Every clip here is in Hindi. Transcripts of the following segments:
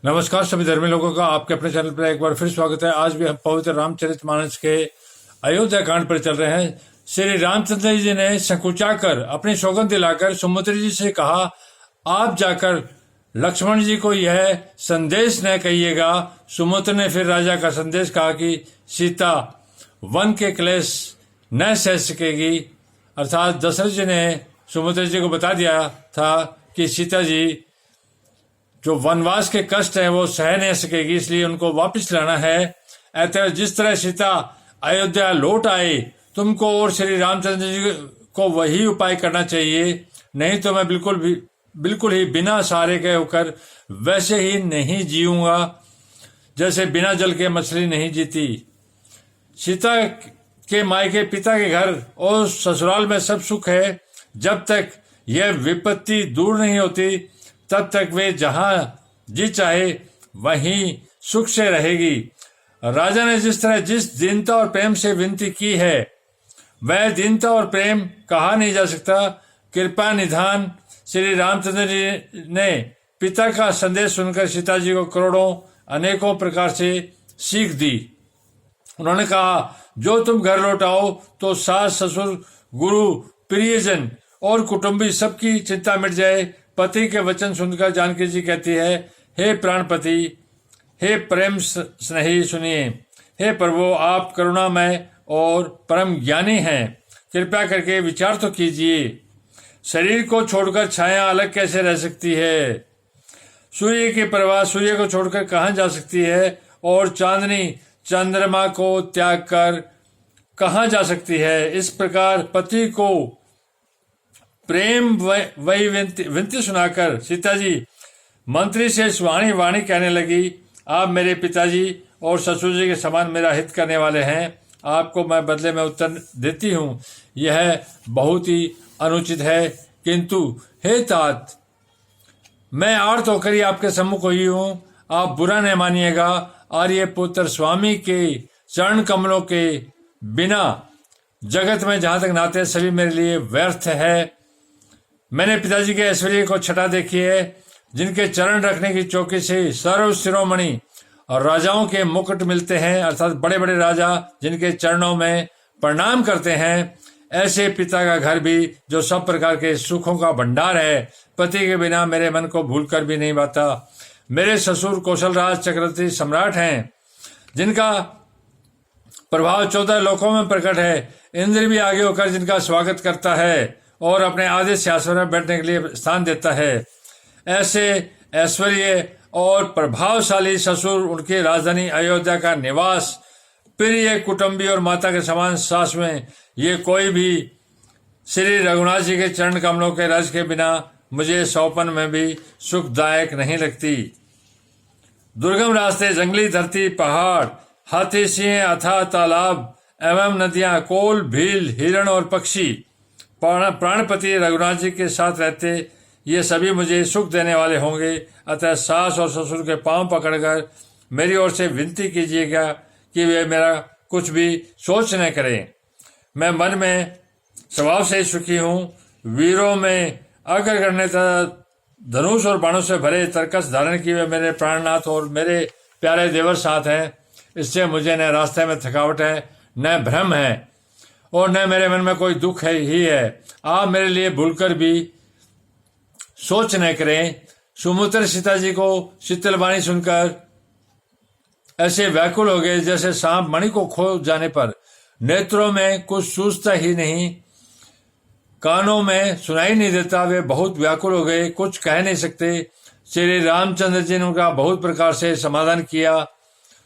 नमस्कार सभी धर्मी लोगों का आपके अपने चैनल पर एक बार फिर स्वागत है। आज भी हम पवित्र रामचरितमानस के अयोध्या कांड पर चल रहे हैं। श्री रामचंद्र जी ने संकुचाकर अपनी सौगंध दिलाकर सुमित्रा जी से कहा, आप जाकर लक्ष्मण जी को यह संदेश न कहिएगा। सुमित्रा ने फिर राजा का संदेश कहा कि सीता वन के क्लेश न सह सकेगी। अर्थात दशरथ जी ने सुमित्रा जी को बता दिया था कि सीता जी जो वनवास के कष्ट है वो सह नहीं सकेगी, इसलिए उनको वापस लाना है। अतः जिस तरह सीता अयोध्या लौट आए, तुमको और श्री रामचंद्र जी को वही उपाय करना चाहिए, नहीं तो मैं बिल्कुल ही बिना सहारे के होकर वैसे ही नहीं जीऊंगा जैसे बिना जल के मछली नहीं जीती। सीता के मायके पिता के घर और ससुराल में सब सुख है। जब तक यह विपत्ति दूर नहीं होती तब तक वे जहां जी चाहे वहीं सुख से रहेगी। राजा ने जिस तरह जिस दीनता और प्रेम से विनती की है वह दीनता और प्रेम कहा नहीं जा सकता। कृपा निधान श्री रामचंद्र जी ने पिता का संदेश सुनकर सीता जी को करोड़ों अनेकों प्रकार से सीख दी। उन्होंने कहा, जो तुम घर लौटाओ तो सास ससुर गुरु प्रियजन और कुटुंबी सबकी चिंता मिट जाए। पति के वचन सुनकर जानकी जी कहती है, हे प्राणपति, हे प्रेम स्नेही, सुनिए। हे प्रभु, आप करुणामय और परम ज्ञानी हैं, कृपया करके विचार तो कीजिए। शरीर को छोड़कर छाया अलग कैसे रह सकती है? सूर्य की प्रभा सूर्य को छोड़कर कहाँ जा सकती है? और चांदनी चंद्रमा को त्याग कर कहाँ जा सकती है? इस प्रकार पति को प्रेम वही विनती सुनाकर सीता जी मंत्री से सुहानी वाणी कहने लगी, आप मेरे पिताजी और ससुर जी के समान मेरा हित करने वाले हैं, आपको मैं बदले में उत्तर देती हूँ। यह बहुत ही अनुचित है, किंतु हे तात, मैं आर्त होकर ही आपके सम्मुख हुई हूँ, आप बुरा नहीं मानिएगा। आर्य पुत्र स्वामी के चरण कमलों के बिना जगत में जहां तक नाते सभी मेरे लिए व्यर्थ है। मैंने पिताजी के ऐश्वर्य को छटा देखी है, जिनके चरण रखने की चौकी से सर्व शिरोमणि और राजाओं के मुकुट मिलते हैं, अर्थात बड़े बड़े राजा जिनके चरणों में प्रणाम करते हैं। ऐसे पिता का घर भी जो सब प्रकार के सुखों का भंडार है, पति के बिना मेरे मन को भूलकर भी नहीं पाता। मेरे ससुर कौशलराज चक्रवर्ती सम्राट हैं, जिनका प्रभाव 14 लोकों में प्रकट है। इंद्र भी आगे होकर जिनका स्वागत करता है और अपने आधे सिंहासन में बैठने के लिए स्थान देता है। ऐसे ऐश्वर्य और प्रभावशाली ससुर, उनकी राजधानी अयोध्या का निवास, प्रिय कुटुंबी और माता के समान सास में, ये कोई भी श्री रघुनाथ जी के चरण कमलों के रज के बिना मुझे सौपन में भी सुखदायक नहीं लगती। दुर्गम रास्ते, जंगली धरती, पहाड़, हाथी, सिंह, अथाह तालाब एवं नदियां, कोल, भील, हिरण और पक्षी प्राणपति रघुनाथ जी के साथ रहते, ये सभी मुझे सुख देने वाले होंगे। अतः सास और ससुर के पांव पकड़कर मेरी ओर से विनती कीजिएगा कि वे मेरा कुछ भी सोच न करें। मैं मन में स्वभाव से सुखी हूँ। वीरों में अग्रगण्य धनुष और बाणों से भरे तरकस धारण किए हुए मेरे प्राणनाथ और मेरे प्यारे देवर साथ हैं। इससे मुझे न रास्ते में थकावट है, न भ्रम है और न मेरे मन में कोई दुख ही है। आप मेरे लिए भूलकर भी सोच न करें। सुमित्रा सीता जी को शीतल वाणी सुनकर ऐसे व्याकुल हो गए जैसे सांप मणि को खो जाने पर। नेत्रों में कुछ सूझता ही नहीं, कानों में सुनाई नहीं देता। वे बहुत व्याकुल हो गए, कुछ कह नहीं सकते। श्री रामचंद्र जी ने उनका बहुत प्रकार से समाधान किया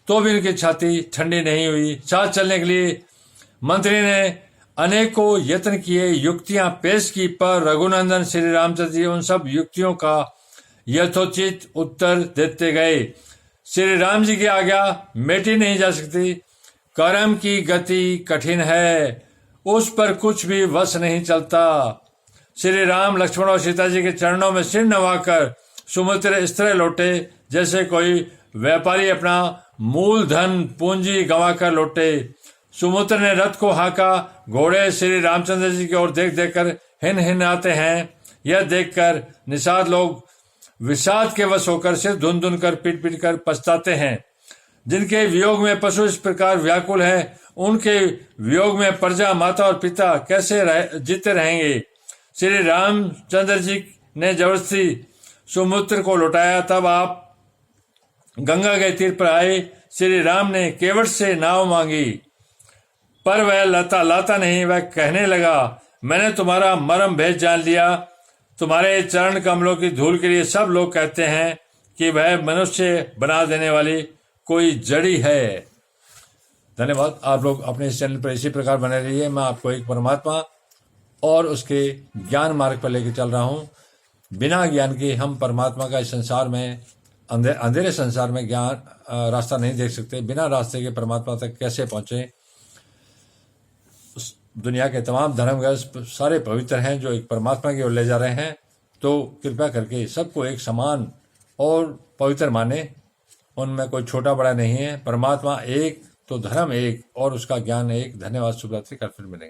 तो भी उनकी छाती ठंडी नहीं हुई। साथ चलने के लिए मंत्री ने अनेकों यत्न किए, युक्तियां पेश की, पर रघुनंदन श्री रामचंद्र जी उन सब युक्तियों का यथोचित उत्तर देते गए। श्री राम जी की आज्ञा मेटी नहीं जा सकती। कर्म की गति कठिन है, उस पर कुछ भी वश नहीं चलता। श्री राम, लक्ष्मण और सीता जी के चरणों में सिर नवाकर सुमित्रा इस तरह लौटे जैसे कोई व्यापारी अपना मूलधन पूंजी गंवाकर लौटे। सुमित्रा ने रथ को हाँका। घोड़े श्री रामचंद्र जी की ओर देख देख कर हिन हिन आते हैं। यह देखकर निषाद लोग विषाद के वश होकर सिर धुन धुन कर पीट पीट कर पछताते हैं। जिनके वियोग में पशु इस प्रकार व्याकुल है, उनके वियोग में प्रजा, माता और पिता कैसे जीते रहेंगे। श्री रामचंद्र जी ने जबरदस्ती सुमित्र को लौटाया। तब आप गंगा के तीर पर आए। श्री राम ने केवट से नाव मांगी, पर वह लाता नहीं। वह कहने लगा, मैंने तुम्हारा मर्म भेद जान लिया। तुम्हारे चरण कमलों की धूल के लिए सब लोग कहते हैं कि वह मनुष्य बना देने वाली कोई जड़ी है। धन्यवाद। आप लोग अपने इस चैनल पर इसी प्रकार बने रहिए। मैं आपको एक परमात्मा और उसके ज्ञान मार्ग पर लेकर चल रहा हूँ। बिना ज्ञान के हम परमात्मा का इस संसार में, अंधेरे संसार में ज्ञान रास्ता नहीं देख सकते। बिना रास्ते के परमात्मा तक कैसे पहुंचे। दुनिया के तमाम धर्मग्रंथ सारे पवित्र हैं जो एक परमात्मा की ओर ले जा रहे हैं। तो कृपया करके सबको एक समान और पवित्र माने। उनमें कोई छोटा बड़ा नहीं है। परमात्मा एक तो धर्म एक और उसका ज्ञान एक। धन्यवाद। शुभ रात्रि। कल फिर मिलेंगे।